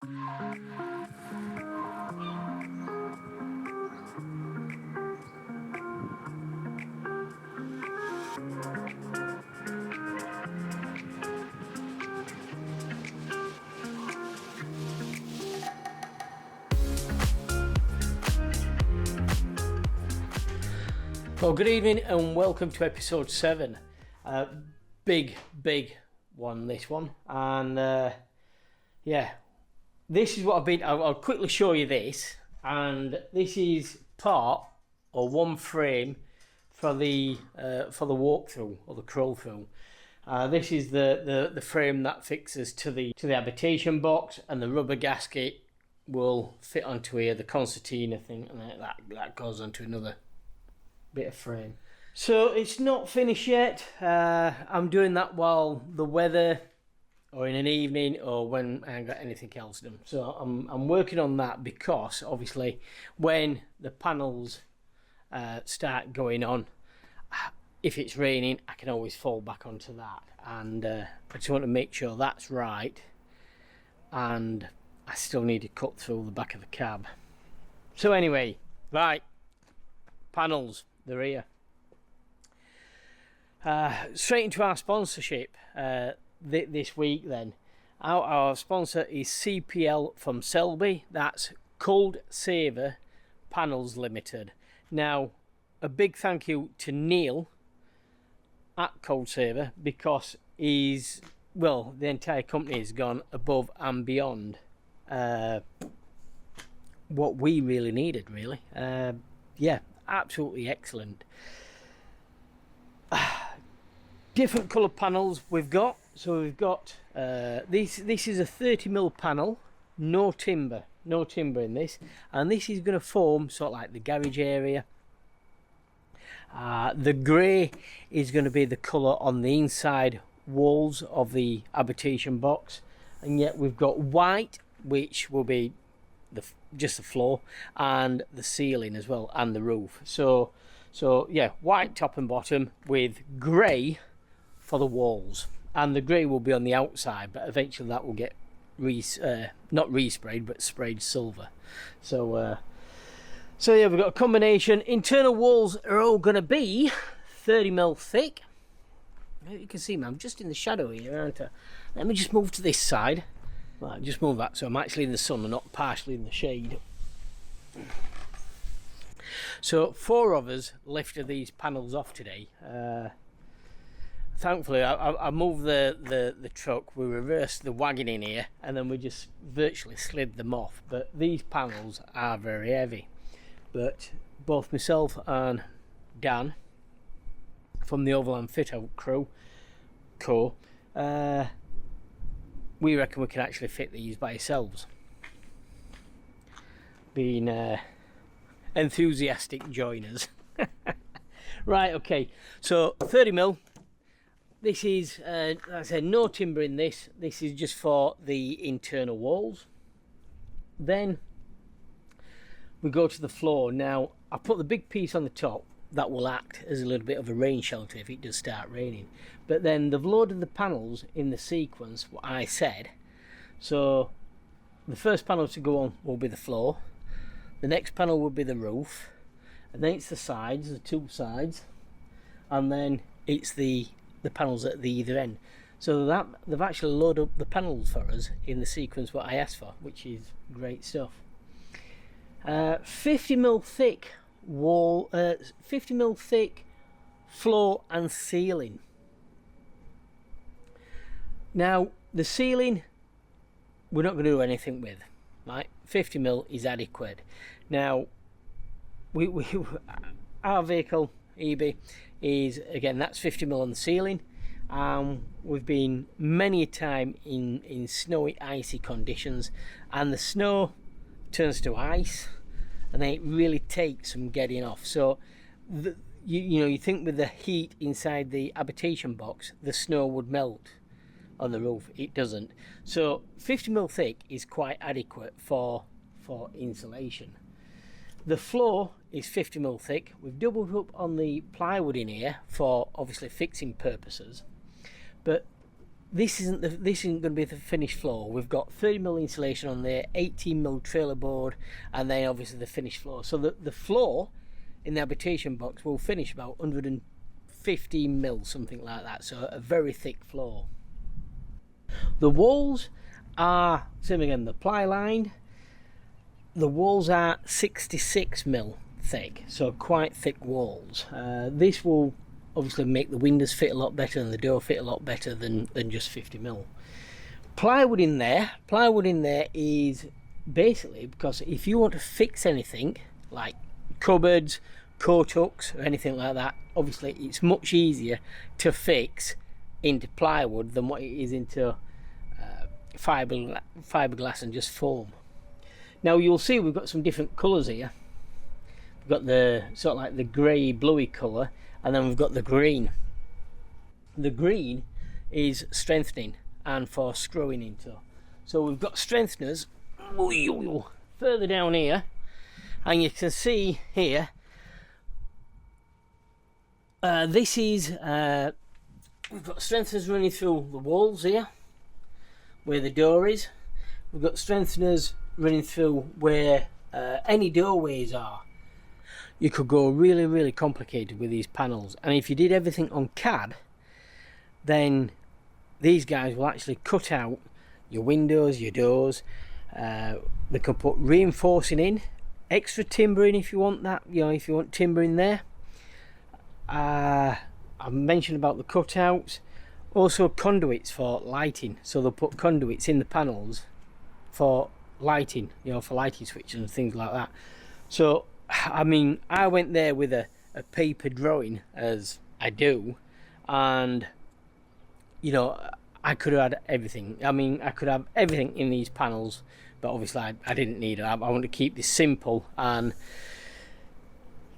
Well, good evening and welcome to episode 7. Big one, this one. And yeah, this is what I've been. I'll quickly show you this. And this is part or one frame for the walkthrough or the crawl through. This is the frame that fixes to the habitation box, and the rubber gasket will fit onto here, the concertina thing, and that goes onto another bit of frame. So it's not finished yet. I'm doing that while the weather, or in an evening, or when I ain't got anything else done. So I'm working on that, because obviously when the panels start going on, if it's raining, I can always fall back onto that, and I just want to make sure that's right. And I still need to cut through the back of the cab. So anyway, right, panels, they're here. Straight into our sponsorship this week then. Our sponsor is CPL from Selby. That's Coldsaver Panels Limited. Now, a big thank you to Neil at Coldsaver, because the entire company has gone above and beyond what we really needed, really. Yeah, absolutely excellent. Different colour panels we've got. So we've got this is a 30mm panel, no timber in this, and this is going to form sort of like the garage area. The grey is going to be the colour on the inside walls of the habitation box, and yet we've got white, which will be just the floor and the ceiling as well, and the roof. So yeah, white top and bottom with grey for the walls, and the grey will be on the outside, but eventually that will get not resprayed, but sprayed silver. So yeah, we've got a combination. Internal walls are all going to be 30mm thick. You can see me, I'm just in the shadow here, aren't I? Let me just move to this side. Right, just move that so I'm actually in the sun and not partially in the shade. So 4 of us lifted these panels off today. Thankfully I moved the truck, we reversed the wagon in here, and then we just virtually slid them off. But these panels are very heavy, but both myself and Dan from the Overland Fit Out Co, we reckon we can actually fit these by ourselves, being enthusiastic joiners. Right, okay, so 30mm. This is, like I said, no timber in this. This is just for the internal walls. Then we go to the floor. Now, I put the big piece on the top that will act as a little bit of a rain shelter if it does start raining. But then they've loaded the panels in the sequence what I said. So the first panel to go on will be the floor. The next panel will be the roof. And then it's the sides, the 2 sides. And then it's the panels at the either end. So that they've actually loaded up the panels for us in the sequence what I asked for, which is great stuff. 50mm thick wall, 50mm thick floor and ceiling. Now the ceiling we're not going to do anything with, right? 50mm is adequate. Now our vehicle EB is, again, that's 50mm on the ceiling. We've been many a time in snowy, icy conditions, and the snow turns to ice, and then it really takes some getting off. So you think with the heat inside the habitation box, the snow would melt on the roof. It doesn't. So 50mm thick is quite adequate for insulation. The floor is 50mm thick. We've doubled up on the plywood in here for obviously fixing purposes, but this isn't going to be the finished floor. We've got 30mm insulation on there, 18mm trailer board, and then obviously the finished floor. So the floor in the habitation box will finish about 115mm, something like that. So a very thick floor. The walls are, same again, the ply lined. The walls are 66mm thick, so quite thick walls. This will obviously make the windows fit a lot better and the door fit a lot better than just 50mm. Plywood in there is basically because if you want to fix anything like cupboards, coat hooks or anything like that, obviously it's much easier to fix into plywood than what it is into fiberglass and just foam. Now you'll see we've got some different colours here. We've got the sort of like the grey bluey colour, and then we've got the green. The green is strengthening and for screwing into. So we've got strengtheners further down here, and you can see here this is we've got strengtheners running through the walls here where the door is. We've got strengtheners running through where any doorways are. You could go really complicated with these panels, and if you did everything on CAD, then these guys will actually cut out your windows, your doors. They can put reinforcing in, extra timbering if you want that, you know, if you want timber in there. I mentioned about the cutouts, also conduits for lighting, so they'll put conduits in the panels for lighting, you know, for lighting switches and things like that. So I mean, I went there with a paper drawing, as I do, and you know, I could have had everything. I mean, I could have everything in these panels, but obviously I didn't need it. I want to keep this simple and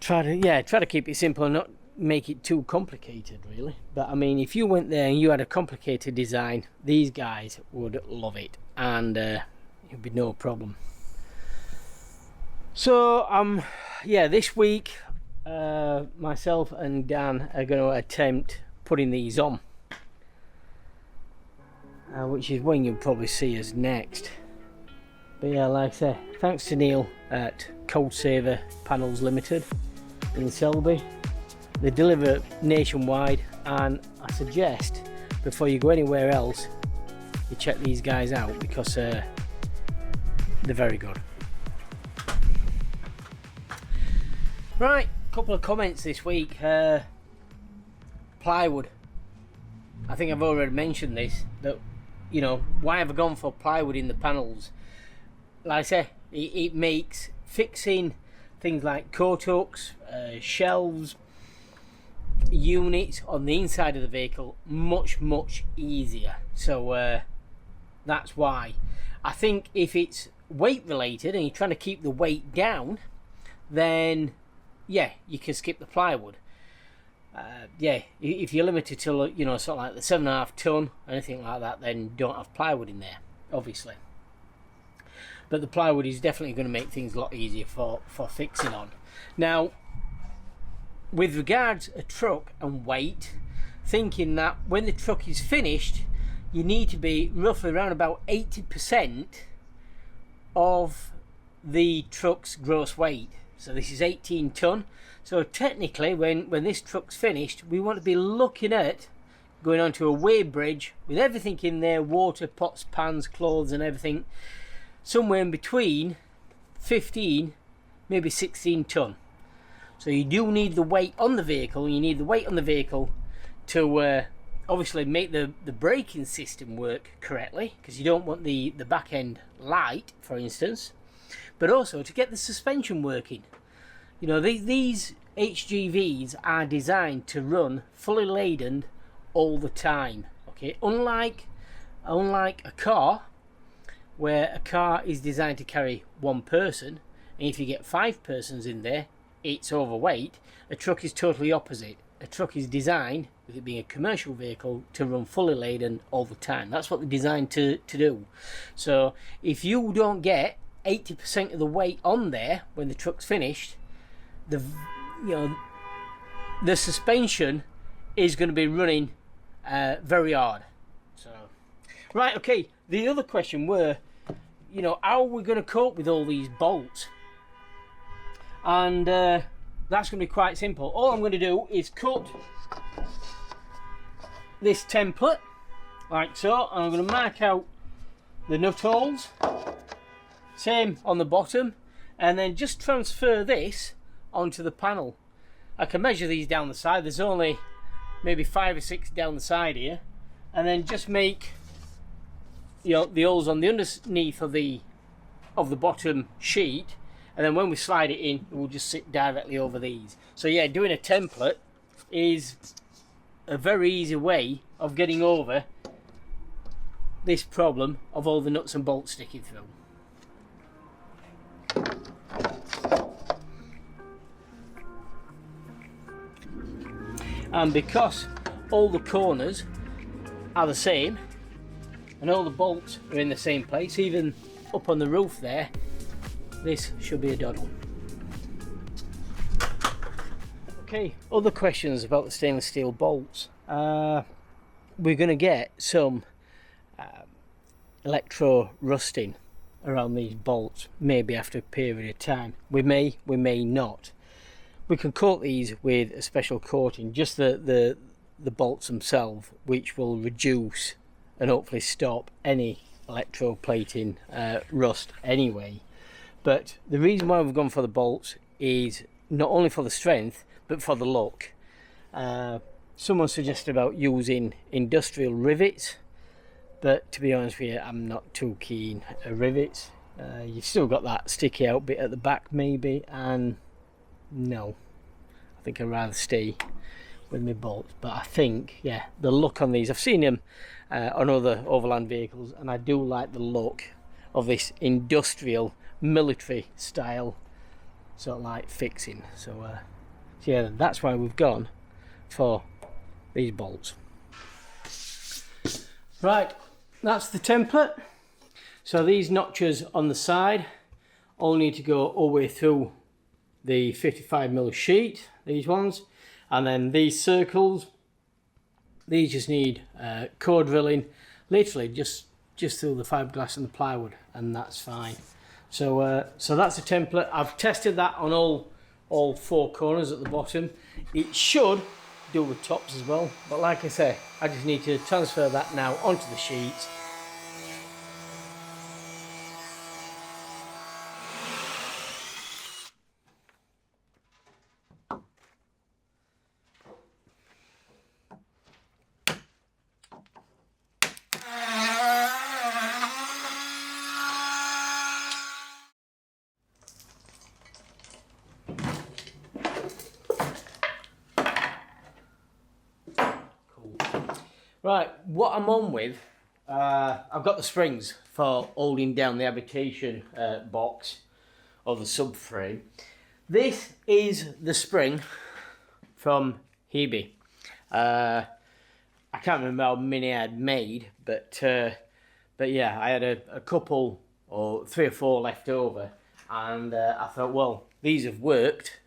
try to keep it simple and not make it too complicated, really. But I mean, if you went there and you had a complicated design, these guys would love it, and it'd be no problem. So yeah, this week myself and Dan are going to attempt putting these on, which is when you'll probably see us next. But yeah, like I say, thanks to Neil at Coldsaver Panels Limited in Selby. They deliver nationwide, and I suggest before you go anywhere else you check these guys out, because they're very good. Right, couple of comments this week. Plywood. I think I've already mentioned this, that, you know, why have I gone for plywood in the panels? Like I say, it makes fixing things like coat hooks, shelves, units on the inside of the vehicle much easier. So that's why. I think if it's weight related and you're trying to keep the weight down, then yeah, you can skip the plywood. Yeah, if you're limited to, you know, sort of like the 7.5 ton, anything like that, then don't have plywood in there, obviously. But the plywood is definitely going to make things a lot easier for fixing on. Now, with regards to a truck and weight, thinking that when the truck is finished, you need to be roughly around about 80% of the truck's gross weight. So this is 18 ton. So technically, when this truck's finished, we want to be looking at going onto a weighbridge with everything in there, water, pots, pans, clothes and everything, somewhere in between 15, maybe 16 ton. So you do need the weight on the vehicle. You need the weight on the vehicle to obviously make the braking system work correctly, because you don't want the back end light, for instance, but also to get the suspension working. You know, these HGVs are designed to run fully laden all the time. Okay, unlike a car, where a car is designed to carry one person, and if you get 5 persons in there, it's overweight. A truck is totally opposite. A truck is designed, with it being a commercial vehicle, to run fully laden all the time. That's what they're designed to do. So if you don't get 80% of the weight on there when the truck's finished, the suspension is going to be running very hard. So Right, okay, the other question were, you know, how are we going to cope with all these bolts? And that's going to be quite simple. All I'm going to do is cut this template, like so, and I'm going to mark out the nut holes, same on the bottom, and then just transfer this onto the panel. I can measure these down the side, there's only maybe 5 or 6 down the side here, and then just make, you know, the holes on the underneath of the bottom sheet, and then when we slide it in, it will just sit directly over these. So yeah, doing a template is a very easy way of getting over this problem of all the nuts and bolts sticking through. And because all the corners are the same and all the bolts are in the same place, even up on the roof there, this should be a doddle. Okay, other questions about the stainless steel bolts. We're going to get some electro rusting around these bolts, maybe after a period of time. We may not. We can coat these with a special coating, just the bolts themselves, which will reduce and hopefully stop any electroplating rust anyway. But the reason why we've gone for the bolts is not only for the strength but for the look. Someone suggested about using industrial rivets, but to be honest with you, I'm not too keen on rivets. You've still got that sticky out bit at the back maybe, and no, I think I'd rather stay with my bolts. But I think, yeah, the look on these, I've seen them on other overland vehicles, and I do like the look of this industrial military style sort of like fixing. So yeah, that's why we've gone for these bolts. Right, that's the template. So these notches on the side all need to go all the way through the 55mm sheet, these ones, and then these circles, these just need core drilling, literally just through the fiberglass and the plywood, and that's fine. So so that's a template. I've tested that on all 4 corners at the bottom. It should do the tops as well, but like I say, I just need to transfer that now onto the sheets. Right, what I'm on with, I've got the springs for holding down the habitation box or the subframe. This is the spring from Hebe. I can't remember how many I had made, but yeah, I had a couple or 3 or 4 left over, and I thought, well, these have worked,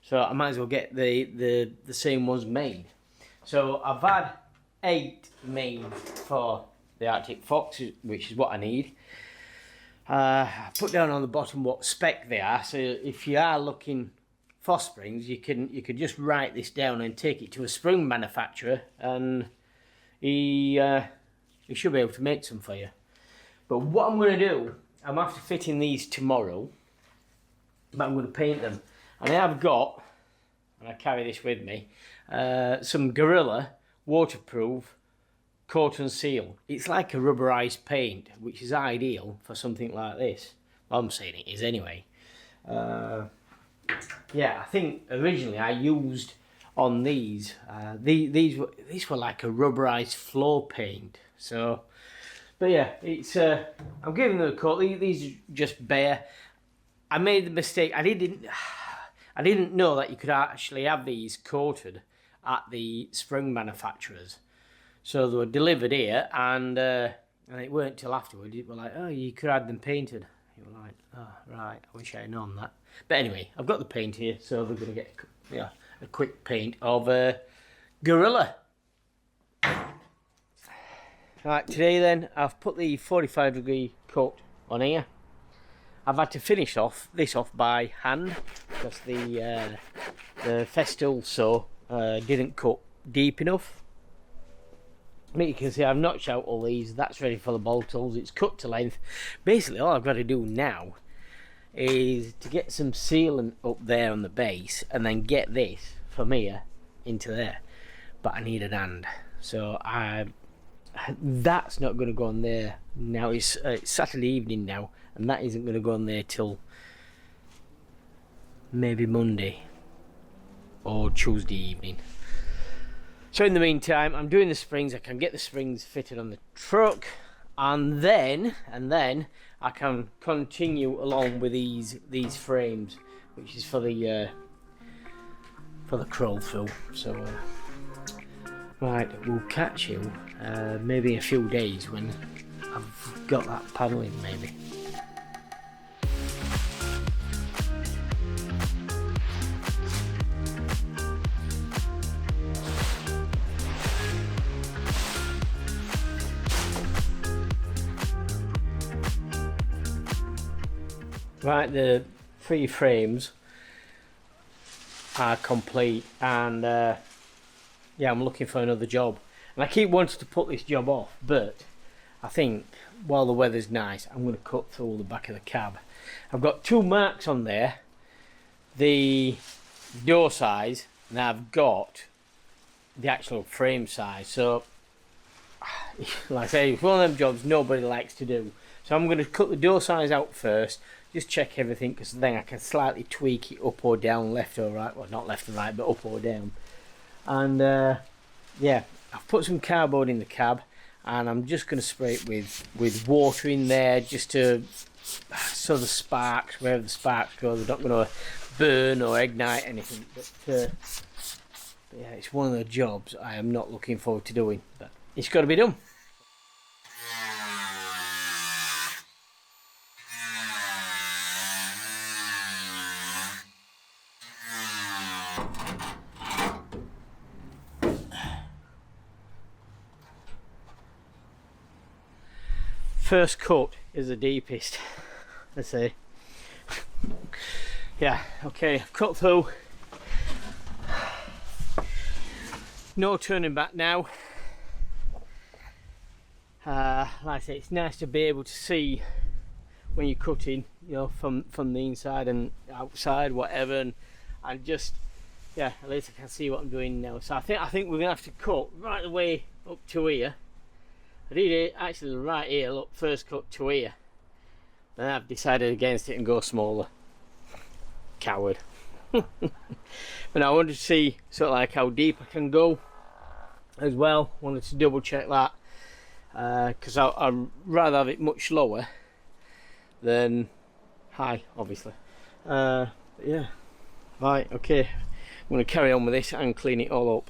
so I might as well get the same ones made. So I've had 8 made for the ArcticFox, which is what I need. I put down on the bottom what spec they are, so if you are looking for springs, you could just write this down and take it to a spring manufacturer, and he should be able to make some for you. But what I'm going to do, I'm after fitting these tomorrow, but I'm going to paint them, and I have got, and I carry this with me, some Gorilla waterproof coat and seal. It's like a rubberized paint, which is ideal for something like this. Well, I'm saying it is anyway. Yeah, I think originally I used on these, these were like a rubberized floor paint. So, but yeah, it's I'm giving them a coat. These are just bare. I made the mistake. I didn't know that you could actually have these coated at the spring manufacturers. So they were delivered here, and it weren't till afterwards. It were like, oh, you could have them painted. You were like, oh, right, I wish I had known that. But anyway, I've got the paint here, so they're going to get a quick paint of Gorilla. Right, today then I've put the 45-degree cut on here. I've had to finish this off by hand because the festal saw didn't cut deep enough. You can see I've notched out all these. That's ready for the bolt holes. It's cut to length. Basically all I've got to do now is to get some sealant up there on the base and then get this from here into there. But I need an hand, so that's not going to go on there now. It's Saturday evening now, and that isn't going to go on there till maybe Monday or Tuesday evening. So in the meantime, I'm doing the springs. I can get the springs fitted on the truck, and then I can continue along with these frames, which is for the crawl through. So right, we'll catch you maybe a few days when I've got that paddling maybe. Right, the 3 frames are complete, and yeah, I'm looking for another job. And I keep wanting to put this job off, but I think while the weather's nice, I'm going to cut through the back of the cab. I've got 2 marks on there, the door size, and I've got the actual frame size. So like I say, it's one of them jobs nobody likes to do. So I'm going to cut the door size out first, just check everything, because then I can slightly tweak it up or down, left or right. Well, not left and right, but up or down. And yeah, I've put some cardboard in the cab, and I'm just going to spray it with water in there, just to so the sparks, wherever the sparks go, they're not going to burn or ignite anything. But yeah, it's one of the jobs I am not looking forward to doing, but it's got to be done. First cut is the deepest, let's see. Yeah, okay, cut through. No turning back now. Like I say, it's nice to be able to see when you're cutting, you know, from the inside and outside, whatever, and just, yeah, at least I can see what I'm doing now. So I think we're gonna have to cut right the way up to here. I did it actually right here, look, first cut to here. Then I've decided against it and go smaller. Coward. But I wanted to see sort of like how deep I can go as well. Wanted to double check that, because I'd rather have it much lower than high, obviously. But yeah, right, okay, I'm going to carry on with this and clean it all up.